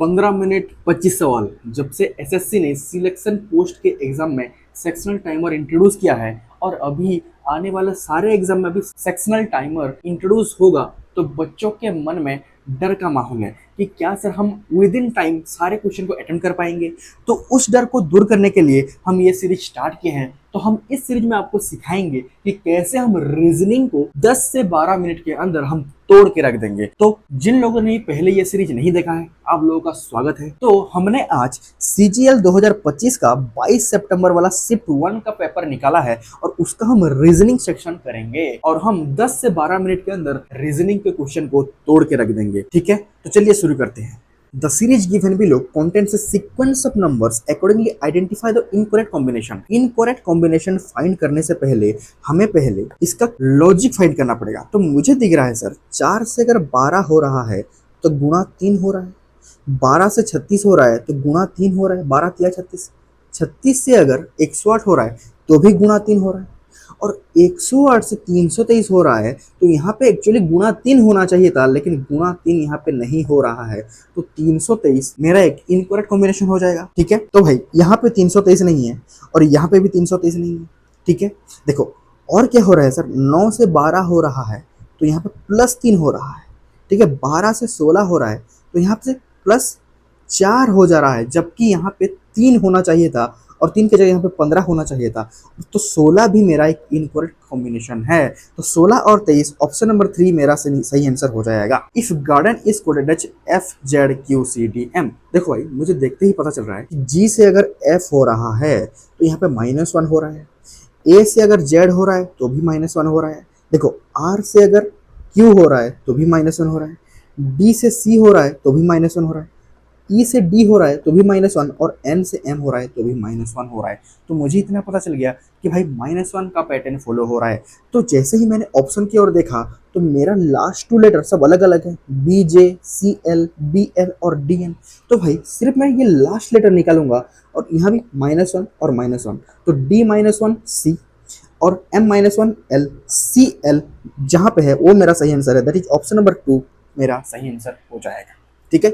15 minute 25 सवाल। जब से एसएससी ने सिलेक्शन पोस्ट के एग्जाम में सेक्शनल टाइमर इंट्रोड्यूस किया है और अभी आने वाले सारे एग्जाम में भी सेक्शनल टाइमर इंट्रोड्यूस होगा, तो बच्चों के मन में डर का माहौल है कि क्या सर हम विद इन टाइम सारे क्वेश्चन को अटेम्प्ट कर पाएंगे। तो उस डर को दूर करने के लिए हम ये सीरीज स्टार्ट किए हैं। तो हम इस सीरीज में आपको सिखाएंगे कि कैसे हम रीजनिंग को 10 से 12 मिनट के अंदर हम तोड़ के रख देंगे। तो जिन लोगों ने पहले ये सीरीज नहीं देखा है, आप लोगों का स्वागत है। तो हमने आज सीजीएल 2025 का 22 सितंबर वाला शिफ्ट 1 का पेपर निकाला है और उसका हम रीजनिंग सेक्शन करेंगे और हम 10 से 12 मिनट के अंदर रीजनिंग के क्वेश्चन को तोड़ के रख देंगे। ठीक है, तो चलिए शुरू करते हैं। The series given below contains a sequence of numbers. Accordingly, identify the incorrect combination. Incorrect combination find करने से पहले हमें पहले इसका लॉजिक फाइंड करना पड़ेगा। तो मुझे दिख रहा है सर 4 से अगर 12 हो रहा है तो गुणा 3 हो रहा है, 12 से 36 हो रहा है तो गुणा 3 हो रहा है, 12 3 36, 36 से अगर 108 हो रहा है तो भी गुणा 3 हो रहा है और 108 से 323 हो रहा है तो यहाँ पे एक्चुअली गुणा 3 होना चाहिए था, लेकिन गुणा 3 यहाँ पे नहीं हो रहा है। तो 323 मेरा एक इनकरेक्ट कॉम्बिनेशन हो जाएगा। ठीक है, तो भाई यहाँ पे 323 नहीं है और यहाँ पे भी 323 नहीं है। ठीक है, देखो और क्या हो रहा है सर, 9 से 12 हो रहा है तो यहाँ पे +3 हो रहा है। ठीक है, 12 से 16 हो रहा है तो यहाँ पे +4 हो जा रहा है, जबकि यहाँ पे 3 होना चाहिए था और 3 की जगह यहाँ पे 15 होना चाहिए था। तो 16 भी मेरा एक इनकरेक्ट कॉम्बिनेशन है। तो 16 और 23 ऑप्शन नंबर 3 मेरा सही आंसर हो जाएगा। If garden is coded as FZQCDM, देखो भाई मुझे देखते ही पता चल रहा है कि G से अगर F हो रहा है तो यहाँ पे -1 हो रहा है, A से अगर Z हो रहा है तो भी -1 हो रहा है, देखो R से अगर Q हो रहा है तो भी -1 हो रहा है, D से C हो रहा है तो भी -1 हो रहा है, E से D हो रहा है तो भी -1 और N से M हो रहा है तो भी -1 हो रहा है। तो मुझे इतना पता चल गया कि भाई -1 का पैटर्न फॉलो हो रहा है। तो जैसे ही मैंने ऑप्शन की ओर देखा तो मेरा लास्ट 2 लेटर सब अलग अलग है, BJ, CL, BL और DN। तो भाई सिर्फ मैं ये लास्ट लेटर निकालूंगा और यहाँ भी -1 और -1, तो D-1 C और M-1 L, CL जहाँ पे है वो मेरा सही आंसर है। दैट इज ऑप्शन नंबर 2 मेरा सही आंसर हो जाएगा। ठीक है,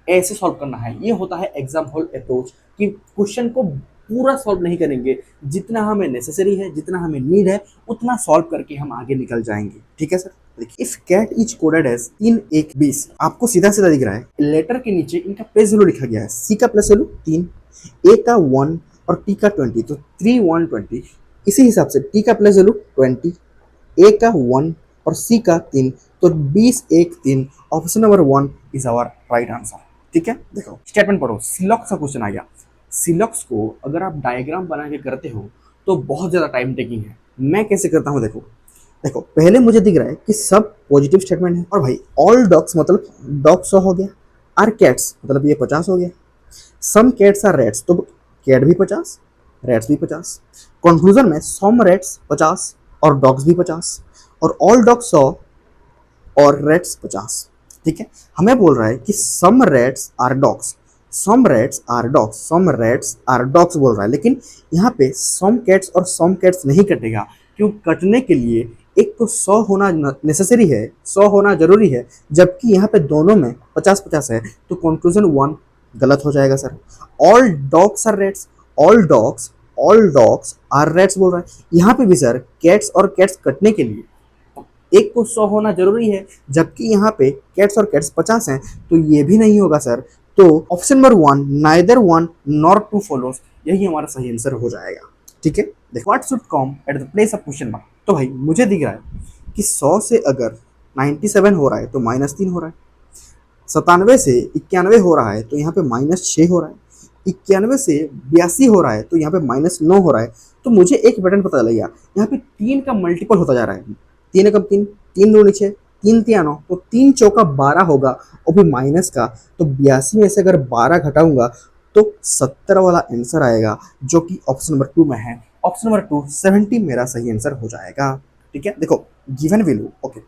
ऐसे सॉल्व करना है। ये होता है एग्जाम हॉल अप्रोच कि क्वेश्चन को पूरा सॉल्व नहीं करेंगे, जितना हमें नेसेसरी है, जितना हमें नीड है उतना सॉल्व करके हम आगे निकल जाएंगे। ठीक है सर, देखिए if cat is coded as 3 1 20, आपको सीधा सीधा दिख रहा है लेटर के नीचे इनका प्लेस वैल्यू लिखा गया है। C का प्लेस वैल्यू 3, A का 1 और T का 20, तो 3 1 20। इसी हिसाब से T का प्लेस वैल्यू 20, A का 1 और C का 3, तो 20 1 3, option number 1 is our right answer. ठीक है, देखो स्टेटमेंट पढ़ो। सिलॉक्स का क्वेश्चन आ गया। सिलॉक्स को अगर आप डायग्राम बना के करते हो तो बहुत ज़्यादा टाइम टेकिंग है। मैं कैसे करता हूँ, देखो देखो पहले मुझे दिख रहा है कि सब पॉजिटिव स्टेटमेंट है और भाई ऑल डॉग्स मतलब डॉग 100 हो गया, आर कैट्स मतलब ये 50 हो गया, सम कैट्स आर रेट्स तो कैट भी 50, रेट्स भी 50, कंक्लूजन में सम रेट्स 50 और डॉग्स भी 50 और ऑल डॉग्स 100 और रेट्स 50। ठीक है, हमें बोल रहा है कि some rats are dogs, some rats are dogs, some rats are dogs बोल रहा है, लेकिन यहाँ पे सम कैट्स और सम कैट्स नहीं कटेगा। क्यों? कटने के लिए एक तो 100 होना नेसेसरी है, 100 होना जरूरी है, जबकि यहाँ पे दोनों में 50-50 है, तो कंक्लूजन 1 गलत हो जाएगा sir. All dogs are rats, all dogs are rats बोल रहा है, यहाँ पे भी सर कैट्स और कैट्स कटने के लिए एक को 100 होना जरूरी है, जबकि यहाँ पे कैट्स और कैट्स 50 हैं, तो ये भी नहीं होगा सर। तो option number 1 neither 1 nor 2 follows, यही हमारा सही आंसर हो जाएगा। ठीक है, देखो what should come at the place of question mark. तो भाई मुझे दिख रहा है कि 100 से अगर 97 हो रहा है तो -3 हो रहा है, 97 से 91 हो रहा है तो यहाँ पे -6 हो रहा है, 91 से 82 हो रहा है तो यहाँ पे -9 हो रहा है। तो मुझे एक पैटर्न पता लग गया, यहाँ पे 3 का मल्टीपल होता जा रहा है। 3 एकम 3, 3 दूनी 6, 3 तिया 9, तो 3 चौका 12 होगा और भी माइनस का, तो 82 में से अगर 12 घटाऊंगा तो 70 वाला आंसर आएगा, जो कि ऑप्शन नंबर 2 में है। ऑप्शन नंबर 2 70 मेरा सही आंसर हो जाएगा। ठीक है, देखो given value okay,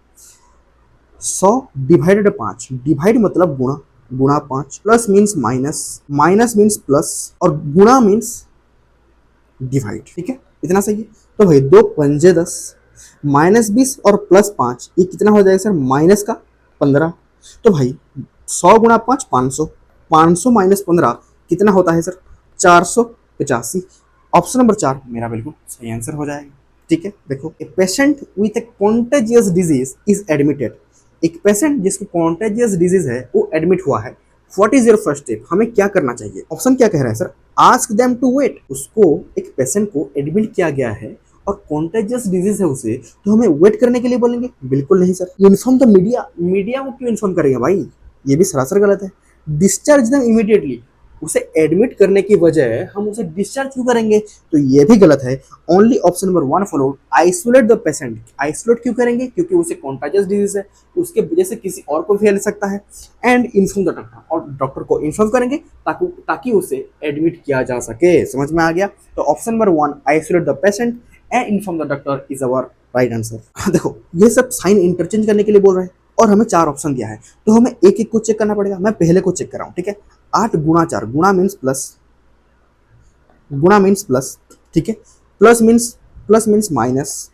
100 divided 5, divide मतलब गुणा, गुणा 5, plus means minus, minus means plus और गुणा मीन्स डिवाइड। ठीक है, इतना सही है। तो भाई 2 पंजे 10, -20 और +5, ये कितना हो जाएगा सर, -15। तो भाई 100 गुणा 5 500, 500 माइनस 15 कितना होता है सर? 485। ऑप्शन नंबर 4 मेरा बिल्कुल सही आंसर हो जाएगा। ठीक है, देखो, a patient with a contagious disease is admitted. एक पेशेंट जिसको कॉन्टेजियस डिजीज है वो एडमिट हुआ है। What is your first step? हमें क्या करना चाहिए? ऑप्शन क्या कह रहा है sir? Ask them to wait. उसको, एक पेशेंट को एडमिट किया गया है और कॉन्टेजियस डिजीज है उसे, तो हमें वेट करने के लिए बोलेंगे? बिल्कुल नहीं sir. Inform the media. Media को क्यों इन्फॉर्म करेंगे भाई? ये भी सरासर गलत है। Discharge them immediately. उसे एडमिट करने की बजाय हम उसे डिस्चार्ज क्यों करेंगे? तो ये भी गलत है। Only option number 1 followed. Isolate the patient. Isolate क्यों करेंगे? क्योंकि उसे कॉन्टाजियस डिजीज है, उसके वजह से किसी और को फैल सकता है। एंड इन्फॉर्म द डॉक्टर, और डॉक्टर को इन्फॉर्म करेंगे ताकि उसे एडमिट किया जा सके। समझ में आ गया? तो option number 1 isolate the patient and inform the doctor is our right answer. देखो, ये सब साइन इंटरचेंज करने के लिए बोल रहे हैं और हमें 4 ऑप्शन दिया है, तो हमें एक एक को चेक करना पड़ेगा। मैं पहले को चेक कर रहा हूँ। ठीक है, 8 गुणा 4, गुणा मीन्स प्लस, गुणा मीन्स प्लस। ठीक है, प्लस मीन्स माइनस।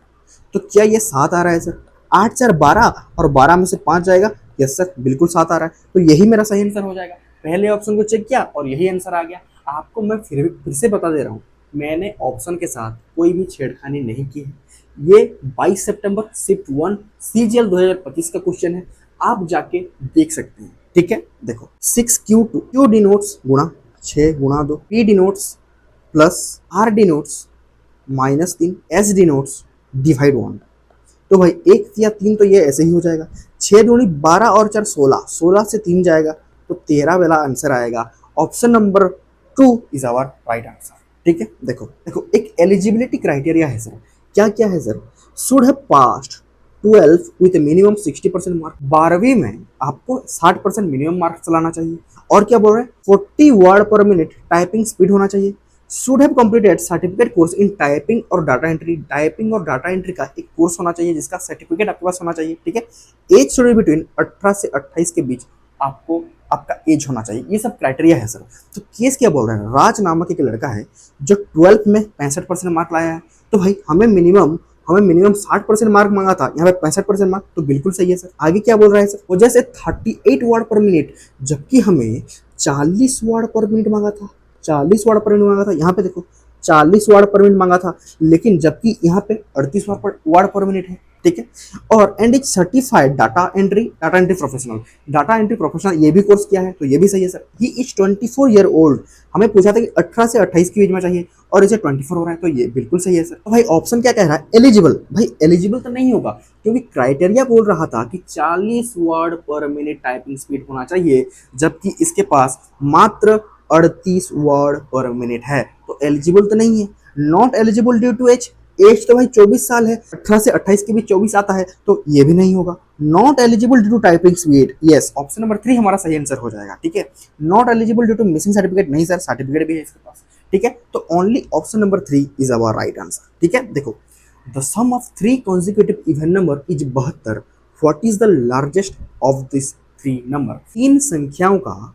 तो क्या ये 7 आ रहा है सर? 8 4 12 और 12 में से 5 जाएगा। यस सर, बिल्कुल 7 आ रहा है, तो यही मेरा सही आंसर हो जाएगा। पहले ऑप्शन को चेक किया और यही आंसर आ गया। आपको मैं फिर से बता दे रहा हूँ, मैंने ऑप्शन के साथ कोई भी छेड़खानी नहीं की है। ये 22 सितंबर शिफ्ट 1 CGL 2025 का क्वेश्चन है, आप जाके देख सकते हैं। ठीक है, देखो, 6Q2, Q डिनोट्स गुणा 6 गुणा 2, P denotes plus, R denotes -3, S denotes divide 1। तो भाई 1 या 3 तो ये ऐसे ही हो जाएगा। 6 दूनी 12 और 4 16, 16 से 3 जाएगा तो 13 वाला आंसर आएगा। Option number 2 is our right answer. ठीक है, देखो देखो, एक एलिजिबिलिटी क्राइटेरिया है सर। क्या क्या है sir? Should have passed 12 with minimum 60% mark. 12वीं में आपको 60% मिनिमम मार्क्स चलाना चाहिए। और क्या बोल रहे हैं? 40 वर्ड पर मिनट टाइपिंग स्पीड होना चाहिए। Should have completed certificate course in typing और डाटा एंट्री। टाइपिंग और डाटा एंट्री का एक कोर्स होना चाहिए जिसका सर्टिफिकेट आपके पास होना चाहिए। ठीक है, एज शुड बी बिटवीन 18 से 28 के बीच आपको आपका एज होना चाहिए। ये सब क्राइटेरिया है सर। तो केस क्या बोल रहे हैं? राज नामक एक लड़का है जो 12th में 65% मार्क लाया है। तो भाई हमें मिनिमम 60% मार्क मांगा था, यहाँ पे 65% मार्क, तो बिल्कुल सही है सर। आगे क्या बोल रहा है सर? वजह से 38 वर्ड पर मिनट, जबकि हमें 40 वर्ड पर मिनट मांगा था। 40 वर्ड पर मिनट मांगा था। यहाँ पे देखो 40 वर्ड पर मिनट मांगा था, लेकिन जबकि यहाँ पे 38 वर्ड पर मिनट है। ठीक है, और एंड एक certified data entry professional. Data entry professional ये भी कोर्स किया है, तो ये भी सही है sir. He is 24 year old. हमें पूछा था कि 18 से 28 की एज में चाहिए और इसे 24 हो रहा है, तो ये बिल्कुल सही है सर। तो भाई ऑप्शन क्या कह रहा है? एलिजिबल। भाई एलिजिबल तो नहीं होगा, क्योंकि क्राइटेरिया बोल रहा था कि 40 वर्ड पर मिनट टाइपिंग स्पीड होना चाहिए, जबकि इसके पास मात्र 38 वर्ड पर मिनट है, तो एलिजिबल तो नहीं है। Not eligible due to age. Age तो भाई 24 साल है, 18 से 28 के बीच 24 आता है, तो ये भी नहीं होगा। Not eligible due to typing speed. Yes, option number 3 हमारा सही आंसर हो जाएगा। ठीक है, not eligible due to missing certificate. नहीं सर, सर्टिफिकेट भी है इसके पास। ठीक है, तो only option number 3 is our right answer. ठीक है, देखो, the sum of 3 consecutive even number is 72। What is the largest of this 3 number? 3 संख्याओं का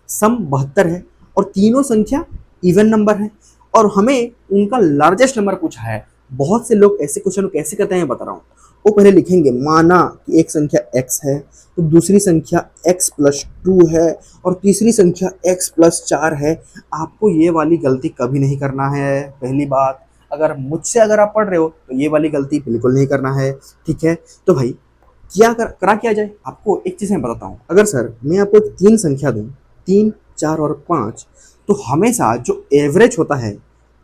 सम 72 है और तीनों संख्या इवन नंबर है, और हमें उनका लार्जेस्ट नंबर पूछा है। बहुत से लोग ऐसे क्वेश्चन कैसे करते हैं बता रहा हूँ। वो पहले लिखेंगे, माना कि एक संख्या x है, तो दूसरी संख्या x + 2 है और तीसरी संख्या x + 4 है। आपको ये वाली गलती कभी नहीं करना है। पहली बात, अगर मुझसे आप पढ़ रहे हो तो ये वाली गलती बिल्कुल नहीं करना है। ठीक है, तो भाई करा क्या जाए? आपको एक चीज़ मैं बताता हूँ। अगर सर मैं आपको 3 संख्या दूँ, 3, 4 और 5, तो हमेशा जो एवरेज होता है,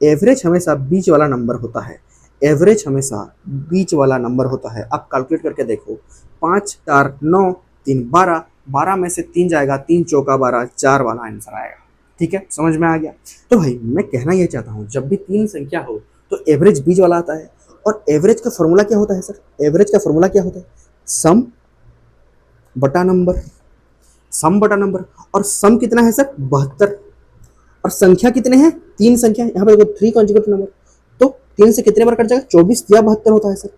एवरेज हमेशा बीच वाला नंबर होता है। एवरेज हमेशा बीच वाला नंबर होता है। आप कैलकुलेट करके देखो, 5 4 9 3 12, 12 में से 3 जाएगा, 3 चौका 12, 4 वाला आंसर आएगा। ठीक है, समझ में आ गया? तो भाई मैं कहना ये चाहता हूँ, जब भी 3 संख्या हो तो एवरेज बीच वाला आता है। और एवरेज का फॉर्मूला क्या होता है सर? एवरेज का फॉर्मूला क्या होता है? सम बटा नंबर। सम बटा नंबर, और सम कितना है सर? 72। और संख्या कितने हैं? 3 संख्या, यहाँ पे देखो 3 कॉन्जुगेटिव नंबर, तो 3 से कितने बार कट जाएगा? 24 या 72 होता है सर।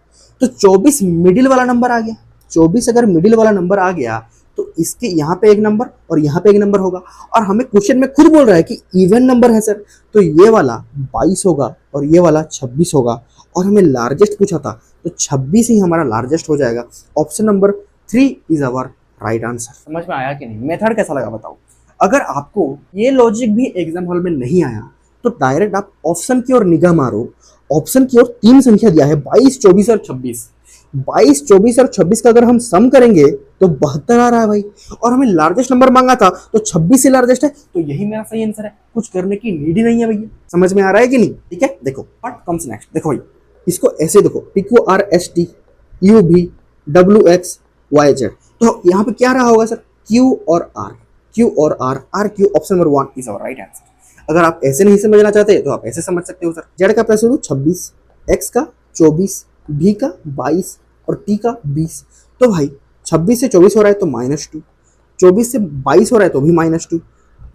तो 24 मिडिल वाला नंबर आ गया। 24 अगर मिडिल वाला नंबर आ गया तो इसके यहाँ पे एक नंबर और यहाँ पे एक नंबर होगा। और हमें क्वेश्चन में खुद बोल रहा है कि इवन नंबर है सर, तो ये वाला 22 होगा और ये वाला 26 होगा। और हमें लार्जेस्ट पूछा था, तो 26 ही हमारा लार्जेस्ट हो जाएगा। Option number 3 is our right answer. समझ में आया कि नहीं? मेथड कैसा लगा बताओ। अगर आपको ये लॉजिक भी एग्जाम हॉल में नहीं आया तो डायरेक्ट आप ऑप्शन की ओर निगाह मारो। ऑप्शन की ओर 3 संख्या दिया है, 22, 24 और 26। 22, 24 और 26 का अगर हम सम करेंगे तो 72 आ रहा है भाई। और हमें लार्जेस्ट नंबर मांगा था तो 26 से लार्जेस्ट है, तो यही मेरा सही आंसर है। कुछ करने की नीड ही नहीं है भैया। समझ में आ रहा है कि नहीं? ठीक है, देखो व्हाट कम्स नेक्स्ट। देखो भाई, इसको ऐसे देखो, PQRST UVWXYZ। तो यहाँ पे क्या रहा होगा सर? Q और R, Q और R, RQ option number 1 is our right answer. अगर आप ऐसे नहीं समझना चाहते तो आप ऐसे समझ सकते हो सर। जेड का प्लस 26, एक्स का 24, भी का 22 और टी का 20। तो भाई 26 से 24 हो रहा है तो -2, 24 से 22 हो रहा है तो भी -2,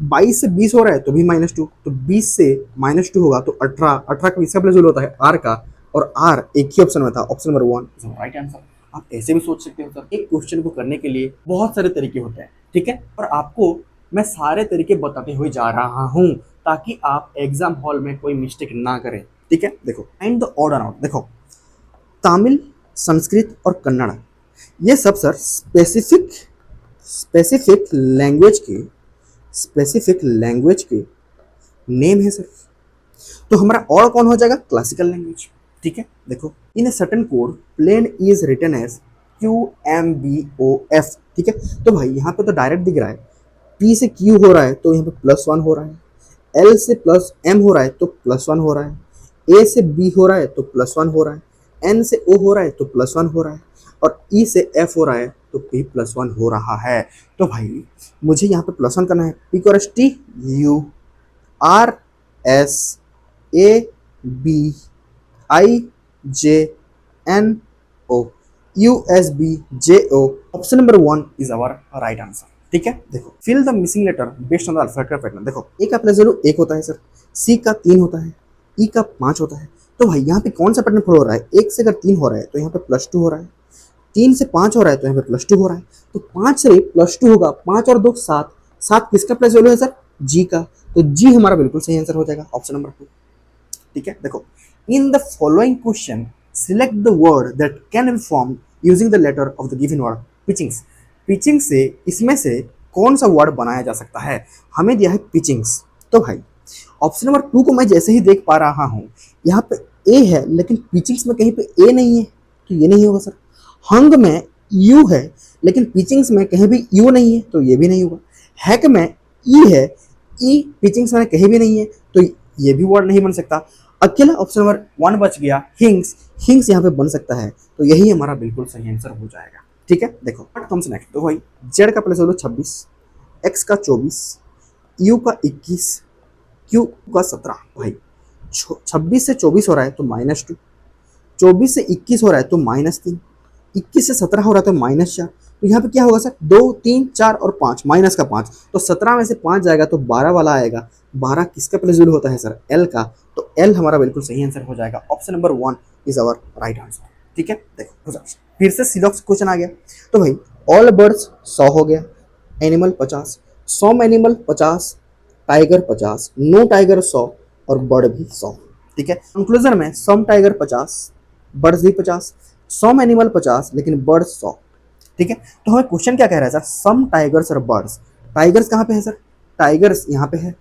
22 से 20 हो रहा है तो भी -2, तो 20 से -2 होगा तो 18। 18 का इसका प्लस होता है आर का, और आर एक ही ऑप्शन में था, option number 1 is right answer. आप ऐसे भी सोच सकते हो सर। एक क्वेश्चन को करने के लिए बहुत सारे तरीके होते हैं, ठीक है, और आपको मैं सारे तरीके बताते हुए जा रहा हूँ ताकि आप एग्जाम हॉल में कोई मिस्टेक ना करें, ठीक है। देखो फाइंड द ऑड आउट। देखो तमिल, संस्कृत और कन्नड़, ये सब सर स्पेसिफिक लैंग्वेज के नेम है सर। तो हमारा और कौन हो जाएगा? क्लासिकल लैंग्वेज, ठीक है। देखो in a certain code plane is written as QMBOF, ठीक है। तो भाई यहाँ पे तो डायरेक्ट दिख रहा है, P से Q हो रहा है तो यहाँ पे +1 हो रहा है, L से +M हो रहा है तो +1 हो रहा है, A से B हो रहा है तो +1 हो रहा है, N से O हो रहा है तो +1 हो रहा है, और E से F हो रहा है तो P +1 हो रहा है। तो भाई मुझे यहाँ पे +1 करना है। PQRST URSABIJNO USB JO option number 1 is our right answer, ठीक है। देखो fill the missing letter based on the alphabetic pattern. देखो ए का प्लस वैल्यू 1 होता है सर, सी का 3 होता है, ई का 5 होता है। तो भाई यहाँ पे कौन सा पैटर्न फॉलो हो रहा है? 1 से अगर 3 हो रहा है तो यहाँ पे +2 हो रहा है, 3 से 5 हो रहा है तो यहाँ पे +2 हो रहा है, तो 5 से +2 होगा, 5 और 2 7। 7 किसका प्लस वैल्यू है सर? जी का, तो जी हमारा बिल्कुल सही आंसर हो जाएगा, ऑप्शन नंबर 2, ठीक है। देखो in the following question select the word that can be formed using the letter of the given word. Pitchings, pitching से इसमें से कौन सा वर्ड बनाया जा सकता है? हमें दिया है पिचिंग्स। तो भाई ऑप्शन नंबर 2 को मैं जैसे ही देख पा रहा हूँ, यहाँ पे ए है लेकिन पिचिंग्स में कहीं पे ए नहीं है, तो ये नहीं होगा सर। हंग में यू है लेकिन पिचिंग्स में कहीं भी यू नहीं है, तो ये भी नहीं होगा। हैक में ई है, ई पिचिंग्स में कहीं भी नहीं है, तो ये भी वर्ड नहीं बन सकता। अकेला ऑप्शन नंबर 1 बच गया, हिंग्स। हिंग्स यहाँ पे बन सकता है, तो यही हमारा बिल्कुल सही आंसर हो जाएगा, ठीक है। देखो व्हाट कम्स नेक्स्ट। तो भाई जेड का प्लस 26, एक्स का 24, यू का 21, क्यू का 17। भाई 26 से 24 हो रहा है तो -2, 24 से 21 हो रहा है तो -3, 21 से 17 हो रहा है तो -4। तो यहाँ पे क्या होगा सर? 2, 3, 4 और 5, माइनस का 5, तो 17 में से 5 जाएगा तो 12 वाला आएगा। 12 किसका प्लस वैल्यू होता है सर? एल का, तो एल हमारा बिल्कुल सही आंसर हो जाएगा, option number 1 is our right answer, ठीक है। देखो फिर से सिलॉक्स क्वेश्चन आ गया। तो भाई ऑल बर्ड्स 100 हो गया, animal 50, some animal 50, tiger 50, no tiger 100 और बर्ड भी 100, ठीक है। कंक्लूजन में सम टाइगर 50, बर्ड्स भी 50, सम एनिमल 50 लेकिन बर्ड्स 100, ठीक है। तो हमें क्वेश्चन क्या कह रहा है सर? सम टाइगर्स और बर्ड्स। टाइगर्स कहाँ पे है सर? टाइगर्स यहाँ पे है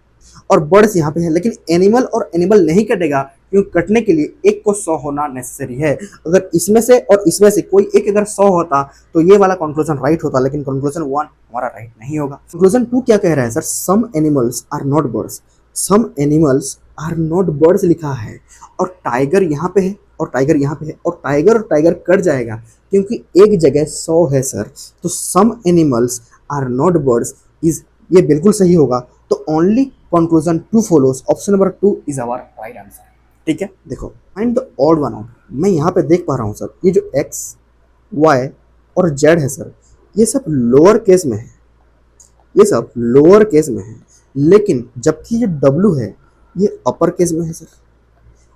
और बर्ड्स यहाँ पे है, लेकिन एनिमल और एनिमल नहीं कटेगा, क्योंकि कटने के लिए एक को 100 होना नेसेसरी है। अगर इसमें से और इसमें से कोई एक अगर 100 होता तो ये वाला कंक्लूजन राइट होता, लेकिन कंक्लूजन 1 हमारा राइट नहीं होगा। कंक्लूजन 2 क्या कह रहा है sir? Some animals are not birds. Some animals are not birds लिखा है, और टाइगर यहाँ पे है और टाइगर यहाँ पे है, और टाइगर कट जाएगा क्योंकि एक जगह 100 है सर। तो some animals are not birds is, ये बिल्कुल सही होगा। तो only conclusion 2 follows, option number 2 is our right answer, ठीक है। देखो find the odd one out. मैं यहाँ पे देख पा रहा हूँ सर, ये जो x, y और z है सर, ये सब लोअर केस में है, ये सब लोअर केस में है, लेकिन जबकि ये w है ये अपर केस में है सर,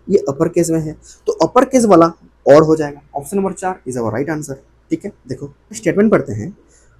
ये अपर केस में है, तो अपर केस वाला और हो जाएगा, option number 4 is our right answer, ठीक है। देखो स्टेटमेंट पढ़ते हैं,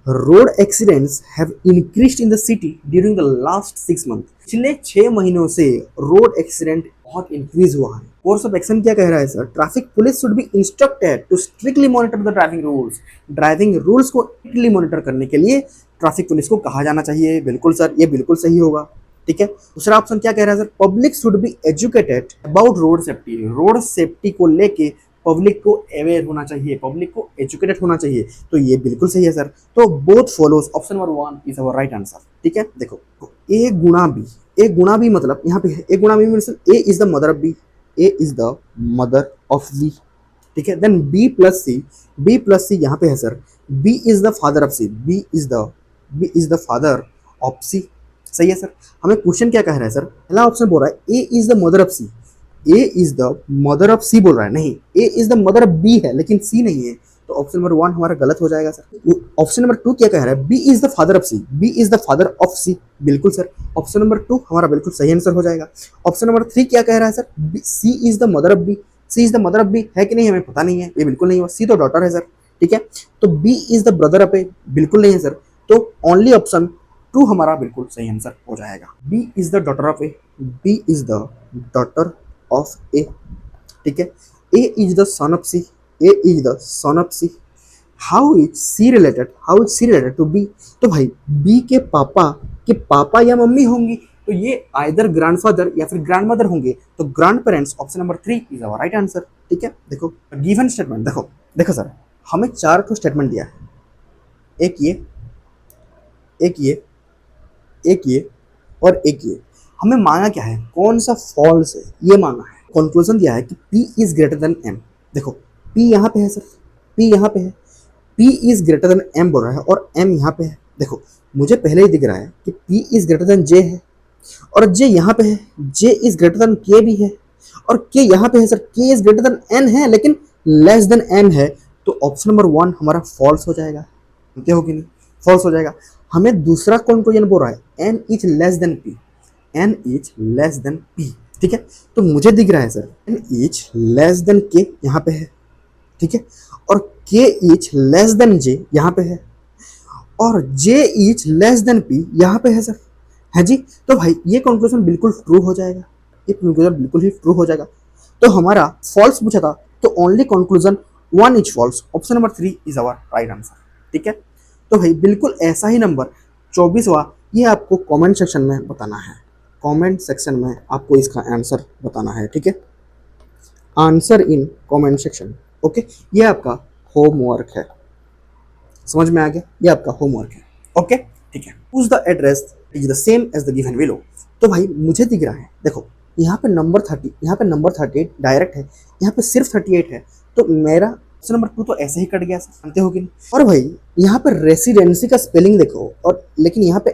road accidents have increased in the city during the last 6 month. पिछले 6 महीनों से रोड एक्सीडेंट बहुत इंक्रीज हुआ है। कोर्स ऑफ एक्शन क्या कह रहा है sir? Traffic police should be instructed to strictly monitor the driving rules. Driving rules को स्ट्रिक्टली मॉनिटर करने के लिए ट्रैफिक पुलिस को कहा जाना चाहिए। बिल्कुल सर, ये बिल्कुल सही होगा। ठीक है, दूसरा ऑप्शन क्या कह रहा है sir, public should be educated about road safety. Road safety को लेके पब्लिक को अवेयर होना चाहिए, पब्लिक को एजुकेटेड होना चाहिए। तो ये बिल्कुल सही है सर। तो both follows, option number 1 is our right answer. ठीक है, देखो ए गुणा बी, ए गुणा बी मतलब यहाँ पे है ए गुणा बी मतलब A is the mother of B, A is the mother of B. ठीक है, देन बी प्लस सी यहाँ पे है sir, B is the father of C, B is the father of C. सही है सर। हमें question क्या कह रहा है सर, पहला ऑप्शन बोल रहा है A is the mother of C, A is the mother of C बोल रहा है, नहीं A is the mother of B है लेकिन सी नहीं है, तो ऑप्शन नंबर 1 हमारा गलत हो जाएगा सर। ऑप्शन नंबर 2 क्या कह रहा है, B is the father of C, B is the father of C. बिल्कुल सर, ऑप्शन नंबर 2 हमारा बिल्कुल सही आंसर हो जाएगा। ऑप्शन नंबर 3 क्या कह रहा है sir, C is the mother of B, C is the mother of B है कि नहीं हमें पता नहीं है, ये बिल्कुल नहीं हुआ, सी तो डॉटर है सर। ठीक है, तो B is the brother of A, बिल्कुल नहीं है सर। तो ओनली ऑप्शन 2 हमारा बिल्कुल सही आंसर हो जाएगा। B is the daughter of A, B is the daughter of A. ठीक है, A is the son of C, A is the son of C. How is C related to B. तो भाई B के पापा या mummy होंगी, तो ये आइदर ग्रैंडफादर या फिर ग्रैंडमदर होंगे, तो grandparents, option number 3 is our right answer. ठीक है, देखो गिवन स्टेटमेंट, देखो सर हमें 4 ठो स्टेटमेंट दिया है, एक ये और एक ये। हमें मांगा क्या है, कौन सा फॉल्स है ये मांगा है। कंक्लूजन दिया है कि P is greater than M। देखो P यहाँ पे है सर, P यहाँ पे है, P is greater than M बोल रहा है और M यहाँ पे है। देखो मुझे पहले ही दिख रहा है कि P is greater than J है और J यहाँ पे है, J is greater than K भी है और K यहाँ पे है sir, K is greater than N है लेकिन लेस देन M है, तो ऑप्शन नंबर 1 हमारा फॉल्स हो जाएगा। क्या हो कि नहीं, फॉल्स हो जाएगा। हमें दूसरा कंक्लूजन बोल रहा है N is less than P, N is less than P। ठीक है, तो मुझे दिख रहा है sir N is less than K यहाँ पे है। ठीक है, और K is less than J यहाँ पे है और J is less than P यहाँ पे है सर, है जी। तो भाई ये कंक्लूजन बिल्कुल ट्रू हो जाएगा, ये कंक्लूजन बिल्कुल ही ट्रू हो जाएगा। तो हमारा फॉल्स पूछा था, तो only conclusion 1 is false, option number 3 is our right answer. ठीक है, तो भाई बिल्कुल ऐसा ही नंबर 24वां, ये आपको कमेंट सेक्शन में बताना है, कमेंट सेक्शन में आपको इसका आंसर बताना है। ठीक है, answer in comment section. Okay, ये आपका होमवर्क है, समझ में आ गया, ये आपका होमवर्क है। ओके ठीक है, choose the address is the same as the given below. तो भाई मुझे दिख रहा है, देखो यहाँ पे नंबर 30, यहाँ पे नंबर 38 डायरेक्ट है, यहाँ पे सिर्फ 38 है, तो मेरा ऑप्शन नंबर 2 तो ऐसे ही कट गया, जानते हो कि नहीं। और भाई यहाँ पे रेसिडेंसी का स्पेलिंग देखो, और लेकिन यहाँ पे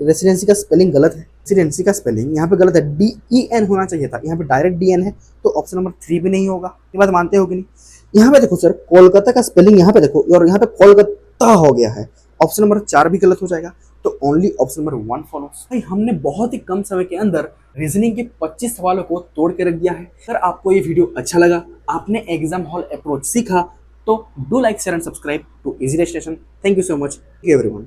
रेसिडेंसी का स्पेलिंग गलत है, रेसिडेंसी का स्पेलिंग यहाँ पे गलत है, DEN होना चाहिए था, यहाँ पे डायरेक्ट DN है, तो ऑप्शन नंबर 3 भी नहीं होगा। ये बात मानते हो कि नहीं। यहाँ पे देखो सर कोलकाता का स्पेलिंग यहाँ पे देखो और यहाँ पे कोलकाता हो गया है, ऑप्शन नंबर 4 भी गलत हो जाएगा, तो ओनली ऑप्शन नंबर 1 फॉलोस। भाई हमने बहुत ही कम समय के अंदर रीजनिंग के 25 सवालों को तोड़ के रख दिया है। अगर आपको ये वीडियो अच्छा लगा, आपने एग्जाम हॉल अप्रोच सीखा, तो do like share and subscribe to easy registration. Thank you so much everyone.